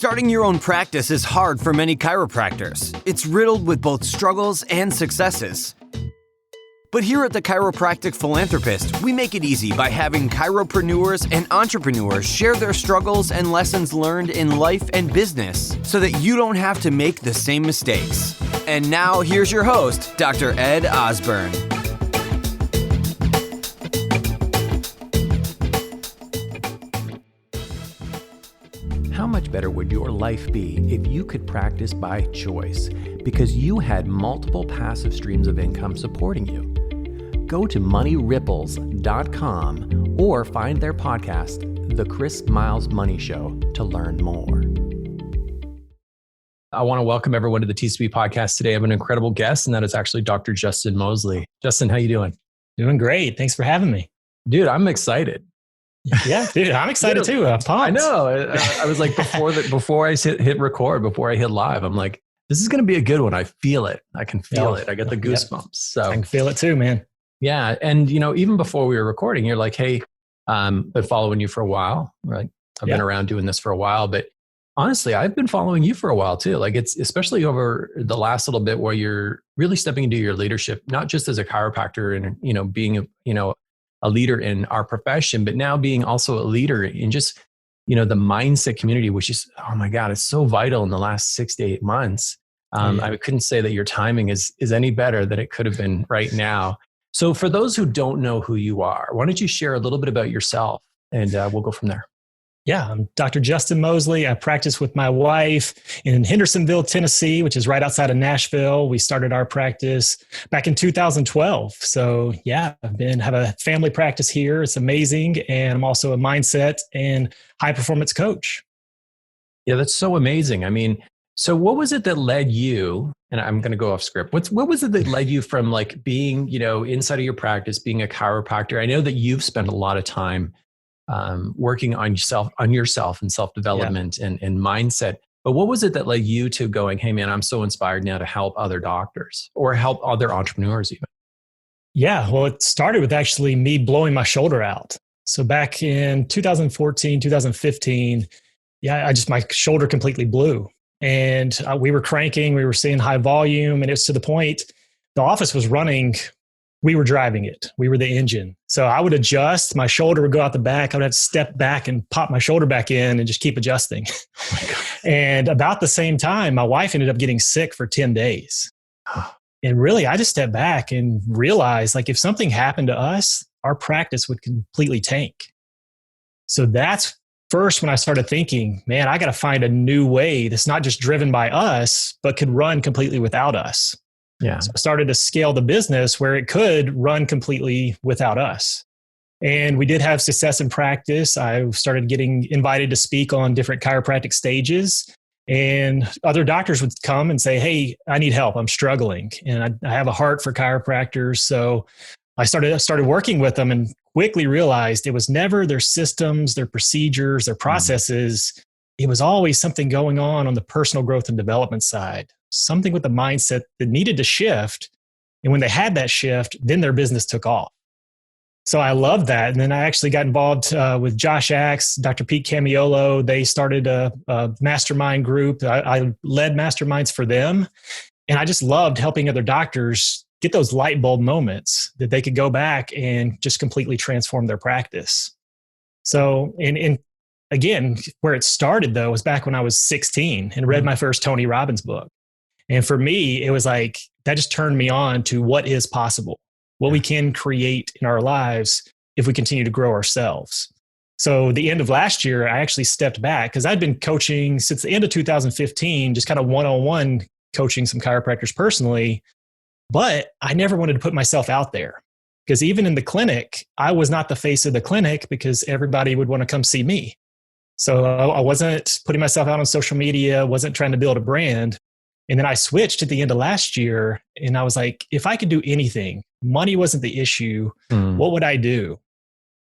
Starting your own practice is hard for many chiropractors. It's riddled with both struggles and successes. But here at the Chiropractic Philanthropist, we make it easy by having chiropreneurs and entrepreneurs share their struggles and lessons learned in life and business so that you don't have to make the same mistakes. And now here's your host, Dr. Ed Osborne. How much better would your life be if you could practice by choice because you had multiple passive streams of income supporting you? Go to moneyripples.com or find their podcast, The Chris Miles Money Show, to learn more. I want to welcome everyone to the TCB podcast today. I have an incredible guest, and that is actually Dr. Justin Moseley. Justin, how you doing? Doing great. Thanks for having me. Dude, I'm excited. Yeah, dude, I'm excited too. I'm pumped. I know. I was like, before I hit record, before I hit live, I'm like, this is going to be a good one. I feel it. I can feel it. I got the goosebumps. So I can feel it too, man. Yeah. And, even before we were recording, you're like, hey, been following you for a while, right? I've been around doing this for a while, but honestly, I've been following you for a while too. Like it's especially over the last little bit where you're really stepping into your leadership, not just as a chiropractor and, being, a leader in our profession, but now being also a leader in just, the mindset community, which is, oh my God, it's so vital in the last 6 to 8 months. I couldn't say that your timing is any better than it could have been right now. So for those who don't know who you are, why don't you share a little bit about yourself and we'll go from there. Yeah, I'm Dr. Justin Moseley. I practice with my wife in Hendersonville, Tennessee, which is right outside of Nashville. We started our practice back in 2012. So yeah, have a family practice here. It's amazing. And I'm also a mindset and high performance coach. Yeah, that's so amazing. I mean, so what was it that led you, and I'm going to go off script. What was it that led you from like being, inside of your practice, being a chiropractor? I know that you've spent a lot of time working on yourself and self-development and mindset. But what was it that led you to going, hey man, I'm so inspired now to help other doctors or help other entrepreneurs even? Yeah, well, it started with actually me blowing my shoulder out. So back in 2014, 2015, my shoulder completely blew. And we were cranking, we were seeing high volume, and it's to the point the office was running. We were driving it. We were the engine. So I would adjust, my shoulder would go out the back. I would have to step back and pop my shoulder back in and just keep adjusting. Oh my God. And about the same time, my wife ended up getting sick for 10 days. And really, I just stepped back and realized like if something happened to us, our practice would completely tank. So that's first when I started thinking, man, I got to find a new way that's not just driven by us, but could run completely without us. Yeah. So I started to scale the business where it could run completely without us. And we did have success in practice. I started getting invited to speak on different chiropractic stages. And other doctors would come and say, hey, I need help. I'm struggling. And I have a heart for chiropractors. So I started working with them and quickly realized it was never their systems, their procedures, their processes. It was always something going on the personal growth and development side. Something with the mindset that needed to shift. And when they had that shift, then their business took off. So I loved that. And then I actually got involved with Josh Axe, Dr. Pete Camiolo. They started a mastermind group. I led masterminds for them. And I just loved helping other doctors get those light bulb moments that they could go back and just completely transform their practice. So, and again, where it started though was back when I was 16 and read my first Tony Robbins book. And for me, it was like, that just turned me on to what is possible, what we can create in our lives if we continue to grow ourselves. So the end of last year, I actually stepped back because I'd been coaching since the end of 2015, just kind of one-on-one coaching some chiropractors personally. But I never wanted to put myself out there because even in the clinic, I was not the face of the clinic because everybody would want to come see me. So I wasn't putting myself out on social media, wasn't trying to build a brand. And then I switched at the end of last year and I was like, if I could do anything, money wasn't the issue, what would I do?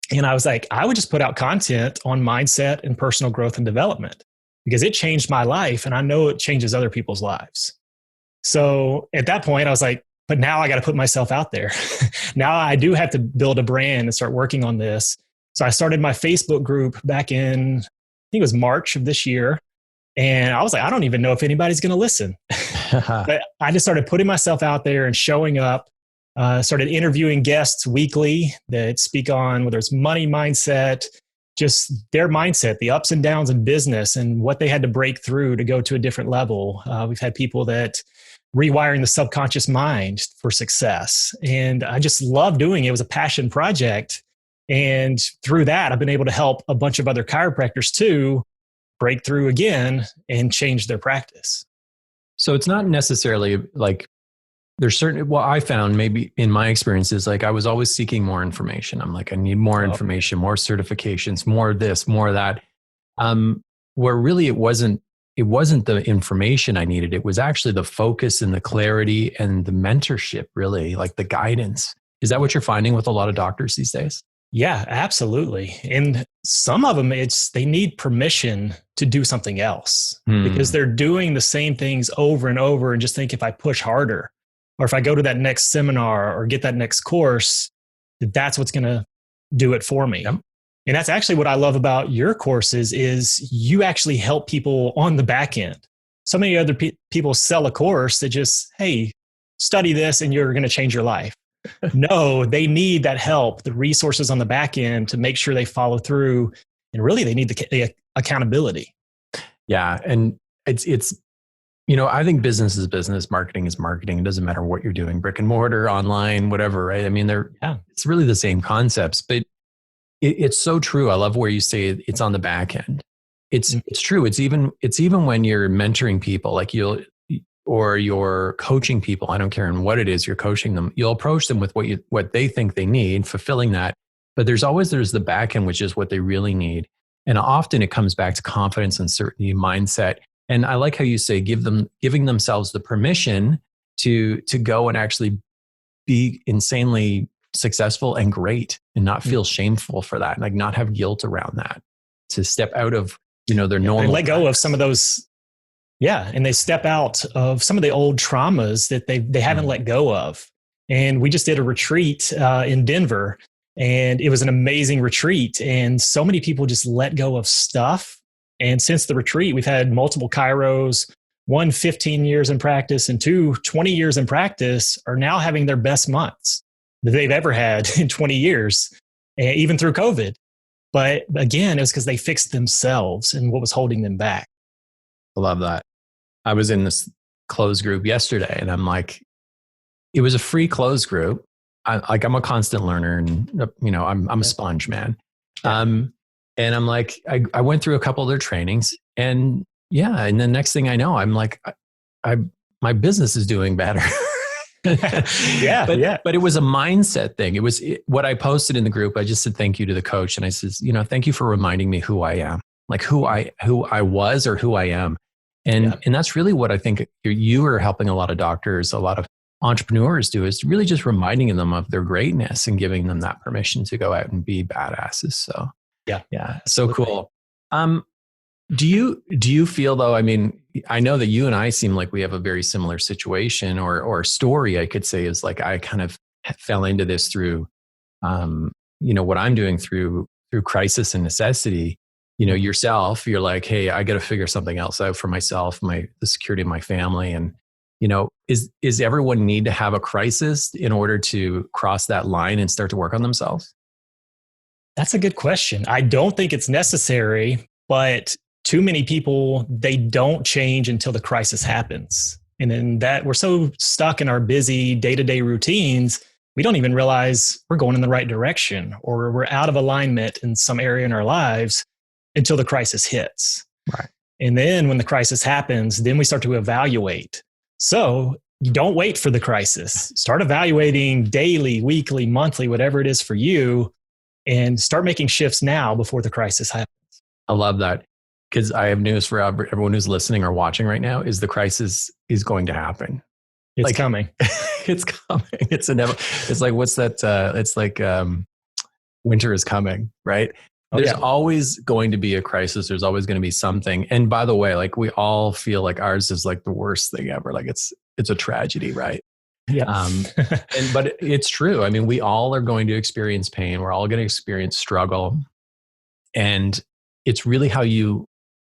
And I was like, I would just put out content on mindset and personal growth and development because it changed my life and I know it changes other people's lives. So at that point, I was like, but now I got to put myself out there. Now I do have to build a brand and start working on this. So I started my Facebook group back in, I think it was March of this year. And I was like, I don't even know if anybody's going to listen. But I just started putting myself out there and showing up, started interviewing guests weekly that speak on whether it's money mindset, just their mindset, the ups and downs in business and what they had to break through to go to a different level. We've had people that rewiring the subconscious mind for success. And I just love doing it. It was a passion project. And through that, I've been able to help a bunch of other chiropractors too break through again and change their practice. So it's not necessarily like there's certain, well, I found maybe in my experiences, like I was always seeking more information. I'm like, I need more information, more certifications, more of this, more of that. Where really it wasn't the information I needed. It was actually the focus and the clarity and the mentorship, really, like the guidance. Is that what you're finding with a lot of doctors these days? Yeah, absolutely. And some of them, they need permission to do something else because they're doing the same things over and over and just think if I push harder or if I go to that next seminar or get that next course, that's what's going to do it for me. Yep. And that's actually what I love about your courses is you actually help people on the back end. So many other people sell a course that just, hey, study this and you're going to change your life. No, they need that help, the resources on the back end to make sure they follow through. And really, they need the accountability. Yeah. And it's, I think business is business, marketing is marketing. It doesn't matter what you're doing, brick and mortar, online, whatever, right? I mean, it's really the same concepts, but it's so true. I love where you say it's on the back end. It's true. It's even when you're mentoring people, like or you're coaching people, I don't care in what it is, you're coaching them, you'll approach them with what they think they need, fulfilling that. But there's the back end, which is what they really need. And often it comes back to confidence, uncertainty, mindset. And I like how you say, giving themselves the permission to go and actually be insanely successful and great and not feel shameful for that. And like not have guilt around that, to step out of, their normal. And let go of some of those. Yeah. And they step out of some of the old traumas that they haven't let go of. And we just did a retreat in Denver, and it was an amazing retreat. And so many people just let go of stuff. And since the retreat, we've had multiple chiros, one 15 years in practice and two 20 years in practice are now having their best months that they've ever had in 20 years, even through COVID. But again, it was because they fixed themselves and what was holding them back. I love that. I was in this closed group yesterday and I'm like, it was a free closed group. I'm a constant learner and, I'm a sponge, man. And I'm like, I went through a couple of their trainings and and the next thing I know, I'm like, my business is doing better. But it was a mindset thing. It was what I posted in the group. I just said, thank you to the coach. And I says, thank you for reminding me who I am, like who I was or who I am. And that's really what I think you are helping a lot of doctors, a lot of entrepreneurs do, is really just reminding them of their greatness and giving them that permission to go out and be badasses. So so cool. Do you feel though, I mean, I know that you and I seem like we have a very similar situation or story, I could say, is like, I kind of fell into this through, what I'm doing through crisis and necessity. Yourself, you're like, hey, I got to figure something else out for myself, the security of my family. And, is everyone need to have a crisis in order to cross that line and start to work on themselves? That's a good question. I don't think it's necessary, but too many people, they don't change until the crisis happens. And then that we're so stuck in our busy day-to-day routines, we don't even realize we're going in the right direction or we're out of alignment in some area in our lives until the crisis hits. Right. And then when the crisis happens, then we start to evaluate. So you don't wait for the crisis. Start evaluating daily, weekly, monthly, whatever it is for you, and start making shifts now before the crisis happens. I love that, because I have news for everyone who's listening or watching right now, is the crisis is going to happen. It's coming. It's coming. It's inevitable. It's like, what's that? It's like winter is coming, right? There's always going to be a crisis. There's always going to be something. And by the way, like we all feel like ours is like the worst thing ever. Like it's a tragedy, right? Yeah. But it's true. I mean, we all are going to experience pain. We're all going to experience struggle. And it's really how you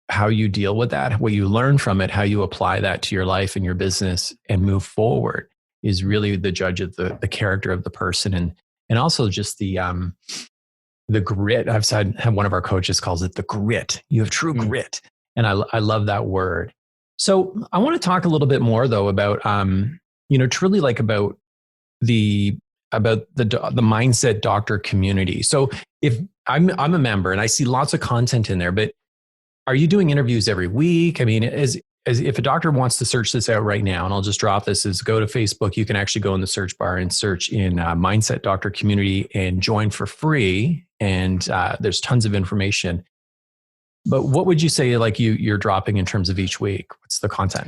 how you deal with that, what you learn from it, how you apply that to your life and your business and move forward is really the judge of the character of the person. And also just the grit. I've said, one of our coaches calls it the grit. You have true grit. And I love that word. So I want to talk a little bit more though about, truly like about the mindset doctor community. So if I'm a member and I see lots of content in there, but are you doing interviews every week? I mean, as if a doctor wants to search this out right now, and I'll just drop this, is go to Facebook. You can actually go in the search bar and search in Mindset Doctor Community and join for free. And there's tons of information. But what would you say like you're dropping in terms of each week? What's the content?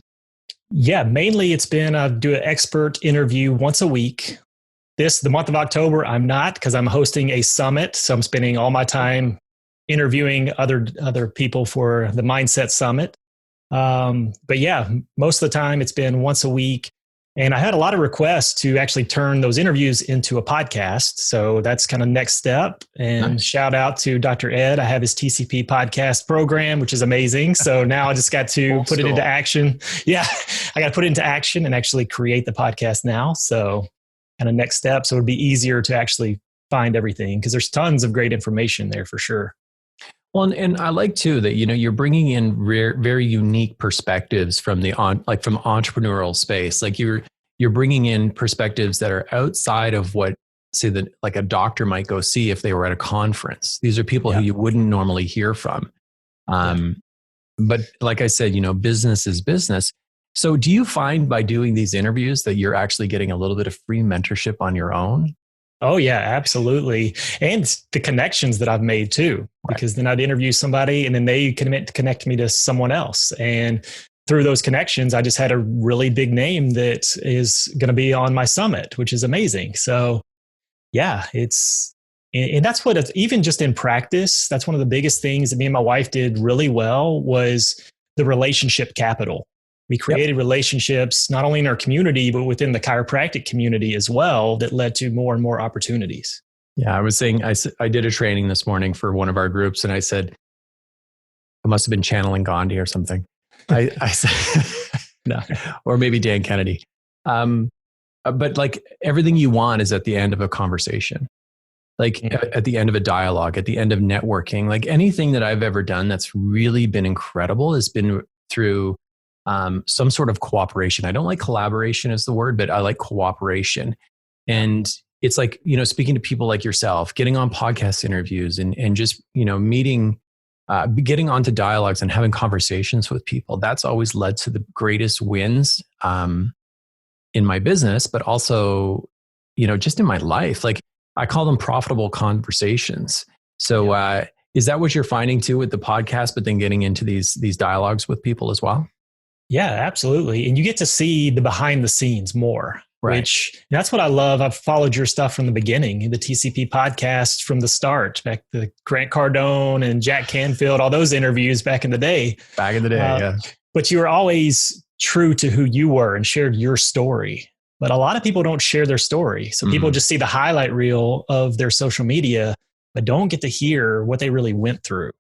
Yeah, mainly it's been do an expert interview once a week. The month of October, I'm not, because I'm hosting a summit. So I'm spending all my time interviewing other people for the Mindset Summit. But yeah, most of the time it's been once a week. And I had a lot of requests to actually turn those interviews into a podcast. So that's kind of next step. And nice. Shout out to Dr. Ed. I have his TCP podcast program, which is amazing. So now I just got to put it into action. Yeah, I got to put it into action and actually create the podcast now. So kind of next step. So it would be easier to actually find everything because there's tons of great information there for sure. Well, and I like too that, you're bringing in very unique perspectives from from entrepreneurial space. Like you're bringing in perspectives that are outside of what, say, that like a doctor might go see if they were at a conference. These are people who you wouldn't normally hear from. But like I said, business is business. So do you find by doing these interviews that you're actually getting a little bit of free mentorship on your own? Oh yeah, absolutely. And the connections that I've made too, because then I'd interview somebody and then they connect me to someone else. And through those connections, I just had a really big name that is going to be on my summit, which is amazing. So yeah, and that's what it's, even just in practice, that's one of the biggest things that me and my wife did really well was the relationship capital. We created relationships, not only in our community, but within the chiropractic community as well, that led to more and more opportunities. Yeah, I was saying, I did a training this morning for one of our groups, and I said, I must have been channeling Gandhi or something. I said, no, or maybe Dan Kennedy. But like everything you want is at the end of a conversation, like at the end of a dialogue, at the end of networking. Like anything that I've ever done that's really been incredible has been through some sort of cooperation. I don't like collaboration as the word, but I like cooperation. And it's like, speaking to people like yourself, getting on podcast interviews and just, meeting, getting onto dialogues and having conversations with people. That's always led to the greatest wins in my business, but also, just in my life. Like I call them profitable conversations. So is that what you're finding too with the podcast, but then getting into these dialogues with people as well? Yeah, absolutely. And you get to see the behind the scenes more, which that's what I love. I've followed your stuff from the beginning, the TCP podcast from the start, back to Grant Cardone and Jack Canfield, all those interviews back in the day. Yeah. But you were always true to who you were and shared your story. But a lot of people don't share their story. So people just see the highlight reel of their social media, but don't get to hear what they really went through.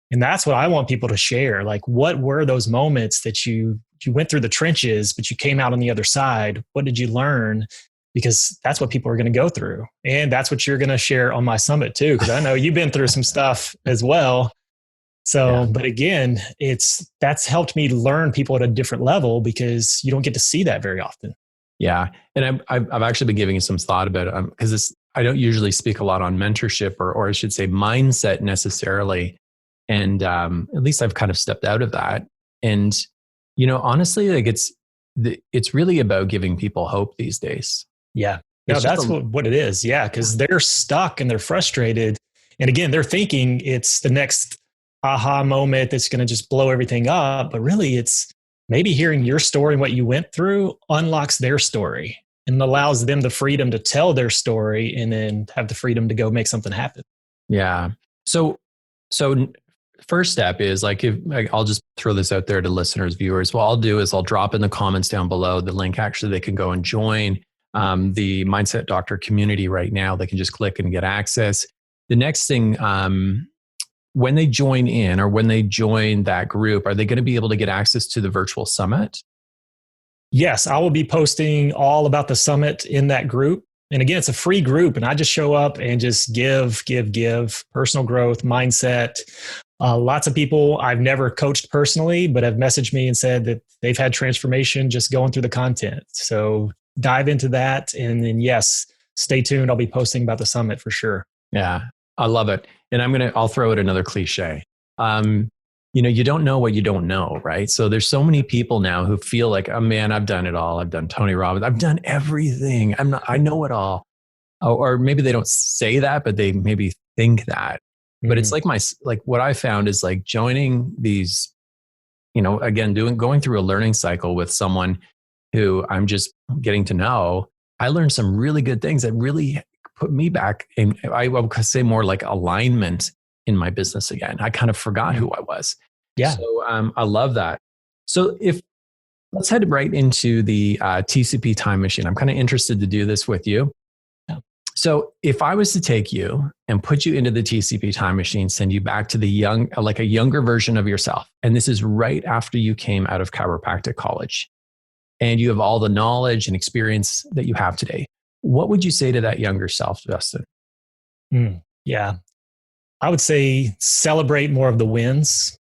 And that's what I want people to share. Like, what were those moments that you went through the trenches, but you came out on the other side? What did you learn? Because that's what people are going to go through. And that's what you're going to share on my summit too. Because I know you've been through some stuff as well. So, but again, that's helped me learn people at a different level because you don't get to see that very often. Yeah. And I've actually been giving some thought about it because I don't usually speak a lot on mentorship or I should say mindset necessarily. And at least I've kind of stepped out of that. And, honestly, like it's really about giving people hope these days. Yeah. No, that's what it is. Yeah. Because they're stuck and they're frustrated. And again, they're thinking it's the next aha moment that's going to just blow everything up. But really, it's maybe hearing your story and what you went through unlocks their story and allows them the freedom to tell their story and then have the freedom to go make something happen. Yeah. So first step is I'll just throw this out there to listeners, viewers. What I'll do is I'll drop in the comments down below the link. Actually, they can go and join the Mindset Doctor community right now. They can just click and get access. The next thing when they join in or when they join that group, are they going to be able to get access to the virtual summit? Yes, I will be posting all about the summit in that group. And again, it's a free group, and I just show up and just give personal growth, mindset. Lots of people I've never coached personally, but have messaged me and said that they've had transformation just going through the content. So dive into that. And then, yes, stay tuned. I'll be posting about the summit for sure. Yeah, I love it. And I'll throw out another cliche. You don't know what you don't know, right? So there's so many people now who feel like, oh man, I've done it all. I've done Tony Robbins. I've done everything. I know it all. Or maybe they don't say that, but they maybe think that. But it's like what I found is like joining these, again, going through a learning cycle with someone who I'm just getting to know. I learned some really good things that really put me back in, I would say more like alignment in my business again. I kind of forgot who I was. Yeah. So I love that. So let's head right into the TCP time machine. I'm kind of interested to do this with you. Yeah. So if I was to take you and put you into the TCP time machine, send you back to a younger version of yourself, and this is right after you came out of chiropractic college, and you have all the knowledge and experience that you have today, what would you say to that younger self, Justin? Yeah. I would say celebrate more of the wins.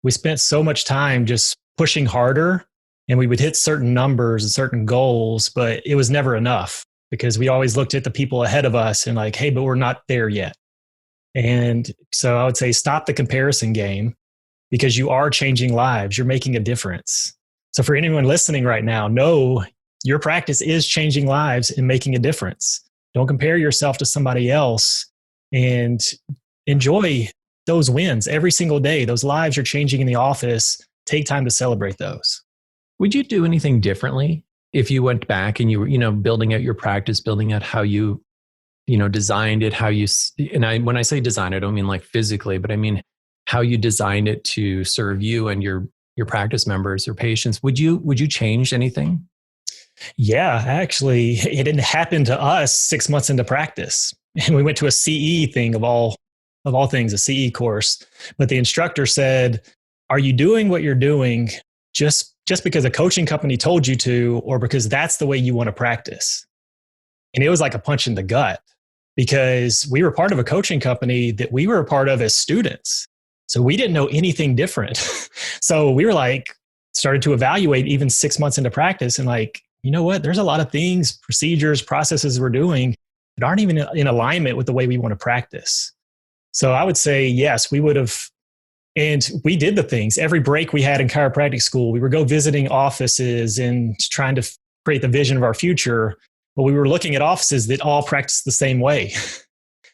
We spent so much time just pushing harder, and we would hit certain numbers and certain goals, but it was never enough because we always looked at the people ahead of us and like, hey, but we're not there yet. And so I would say stop the comparison game because you are changing lives. You're making a difference. So for anyone listening right now, know your practice is changing lives and making a difference. Don't compare yourself to somebody else, and enjoy those wins every single day. Those lives you're changing in the office, take time to celebrate those. Would you do anything differently if you went back and you were, building out your practice, building out how you, designed it, when I say design, I don't mean like physically, but I mean how you designed it to serve you and your practice members or patients. Would you change anything? Yeah, actually, it didn't happen to us 6 months into practice. And we went to a CE thing of all things, a CE course. But the instructor said, are you doing what you're doing just because a coaching company told you to, or because that's the way you want to practice? And it was like a punch in the gut because we were part of a coaching company that we were a part of as students. So we didn't know anything different. So we were started to evaluate even 6 months into practice and you know what? There's a lot of things, procedures, processes we're doing that aren't even in alignment with the way we want to practice. So I would say, yes, we would have, and we did the things. Every break we had in chiropractic school, we would go visiting offices and trying to create the vision of our future. But we were looking at offices that all practice the same way.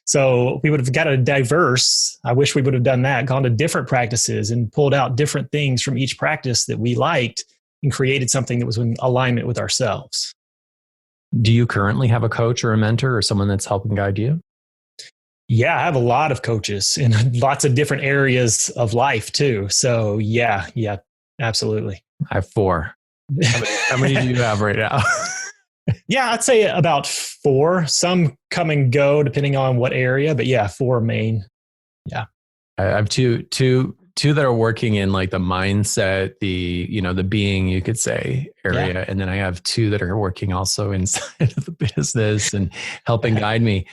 So we would have got a diverse, I wish we would have done that, gone to different practices and pulled out different things from each practice that we liked and created something that was in alignment with ourselves. Do you currently have a coach or a mentor or someone that's helping guide you? Yeah, I have a lot of coaches in lots of different areas of life too. So yeah, absolutely. I have 4. How many do you have right now? Yeah, I'd say about 4. Some come and go depending on what area, but yeah, 4 main. Yeah. I have two that are working in like the mindset, the being, you could say, area. Yeah. And then I have 2 that are working also inside of the business and helping guide me.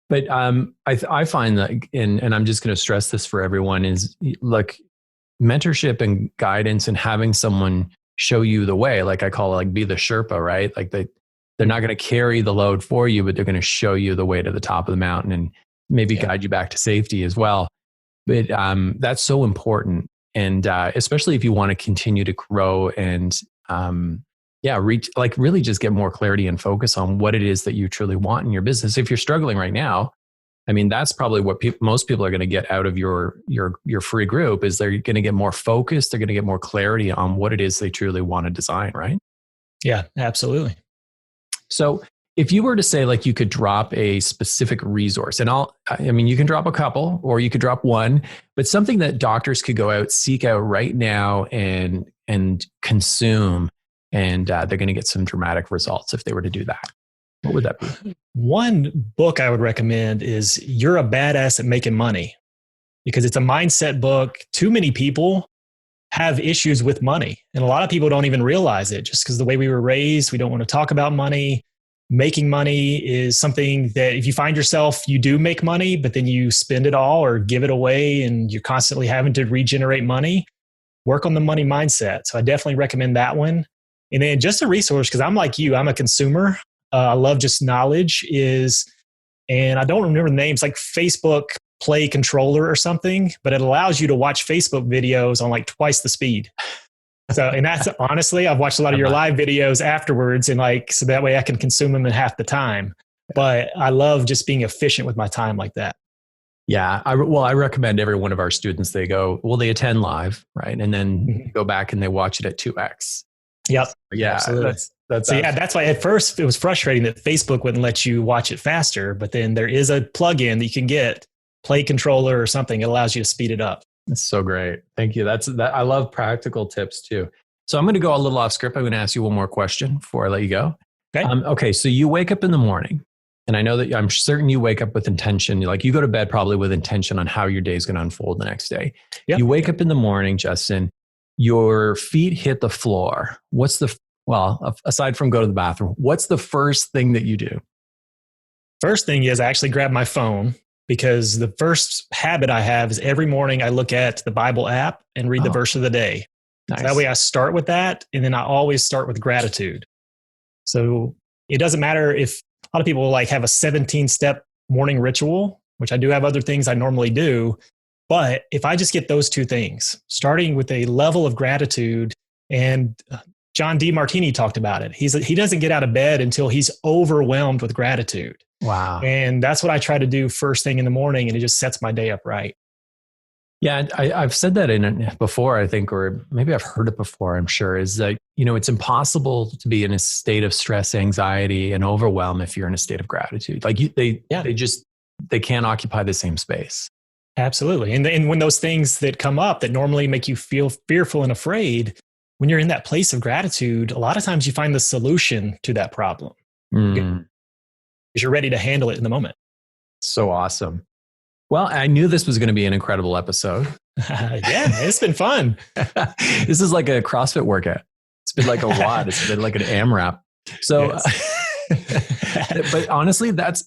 But I find that, and I'm just going to stress this for everyone, is like mentorship and guidance and having someone show you the way. Like I call it, be the Sherpa, right? Like they're not going to carry the load for you, but they're going to show you the way to the top of the mountain and maybe guide you back to safety as well. But that's so important. And especially if you want to continue to grow and reach, really just get more clarity and focus on what it is that you truly want in your business. If you're struggling right now, I mean, that's probably what most people are going to get out of your free group is they're going to get more focused. They're going to get more clarity on what it is they truly want to design, right? Yeah, absolutely. So if you were to say you could drop a specific resource, and you can drop a couple or you could drop one, but something that doctors could go out, seek out right now and consume, and they're going to get some dramatic results if they were to do that. What would that be? One book I would recommend is You're a Badass at Making Money. because it's a mindset book. Too many people have issues with money. And a lot of people don't even realize it just because the way we were raised, we don't want to talk about money. Making money is something that if you find yourself, you do make money, but then you spend it all or give it away and you're constantly having to regenerate money, work on the money mindset. So I definitely recommend that one. And then just a resource, because I'm like you, I'm a consumer. I love just knowledge and I don't remember the names, like Facebook Play Controller or something, but it allows you to watch Facebook videos on like twice the speed. So, and that's honestly, I've watched a lot of your live videos afterwards and like, so that way I can consume them in half the time. But I love just being efficient with my time like that. Yeah. I recommend every one of our students, they attend live, right? And then go back and they watch it at 2X. Yep. Yeah. Absolutely. That's why at first it was frustrating that Facebook wouldn't let you watch it faster, but then there is a plugin that you can get, Play Controller or something. It allows you to speed it up. That's so great. Thank you. I love practical tips too. So I'm going to go a little off script. I'm going to ask you one more question before I let you go. Okay. Okay. So you wake up in the morning, and I know that I'm certain you wake up with intention. Like you go to bed probably with intention on how your day is going to unfold the next day. Yep. You wake up in the morning, Justin, your feet hit the floor. Aside from go to the bathroom, what's the first thing that you do? First thing is I actually grab my phone, because the first habit I have is every morning I look at the Bible app and read the verse of the day. Nice. So that way I start with that. And then I always start with gratitude. So it doesn't matter if a lot of people like have a 17-step morning ritual, which I do have other things I normally do. But if I just get those two things, starting with a level of gratitude, and John DeMartini talked about it. He doesn't get out of bed until he's overwhelmed with gratitude. Wow. And that's what I try to do first thing in the morning, and it just sets my day up right. Yeah, I've said that before, I think, or maybe I've heard it before, I'm sure, is that, it's impossible to be in a state of stress, anxiety, and overwhelm if you're in a state of gratitude. Like they can't occupy the same space. Absolutely. And when those things that come up that normally make you feel fearful and afraid, when you're in that place of gratitude, a lot of times you find the solution to that problem. Because you're ready to handle it in the moment. So awesome. Well, I knew this was going to be an incredible episode. Yeah, it's been fun. This is like a CrossFit workout. It's been like a WOD. It's been like an AMRAP. So, yes. But honestly, that's,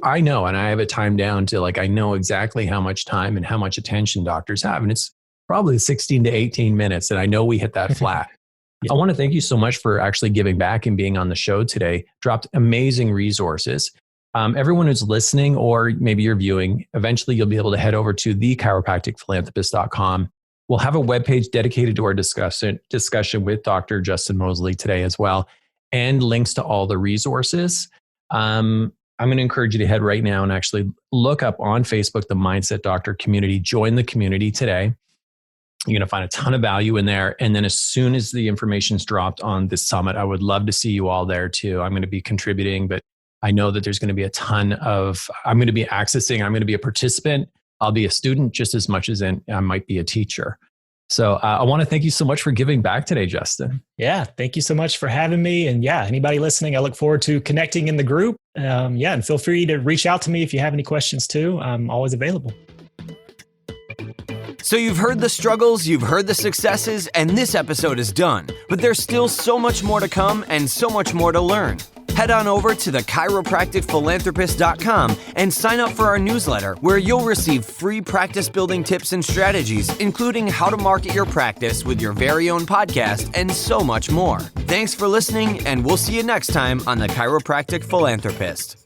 I know, and I have it timed down to I know exactly how much time and how much attention doctors have. And it's probably 16 to 18 minutes. And I know we hit that flat. I want to thank you so much for actually giving back and being on the show today. Dropped amazing resources. Everyone who's listening, or maybe you're viewing, eventually you'll be able to head over to thechiropracticphilanthropist.com. We'll have a webpage dedicated to our discussion with Dr. Justin Moseley today as well, and links to all the resources. I'm going to encourage you to head right now and actually look up on Facebook the Mindset Doctor community. Join the community today. You're going to find a ton of value in there. And then as soon as the information's dropped on this summit, I would love to see you all there too. I'm going to be contributing, but I know that there's going to be I'm going to be accessing, I'm going to be a participant. I'll be a student just as much as I might be a teacher. So I want to thank you so much for giving back today, Justin. Yeah. Thank you so much for having me. And anybody listening, I look forward to connecting in the group. And feel free to reach out to me if you have any questions too. I'm always available. So you've heard the struggles, you've heard the successes, and this episode is done. But there's still so much more to come and so much more to learn. Head on over to thechiropracticphilanthropist.com and sign up for our newsletter, where you'll receive free practice building tips and strategies, including how to market your practice with your very own podcast and so much more. Thanks for listening, and we'll see you next time on The Chiropractic Philanthropist.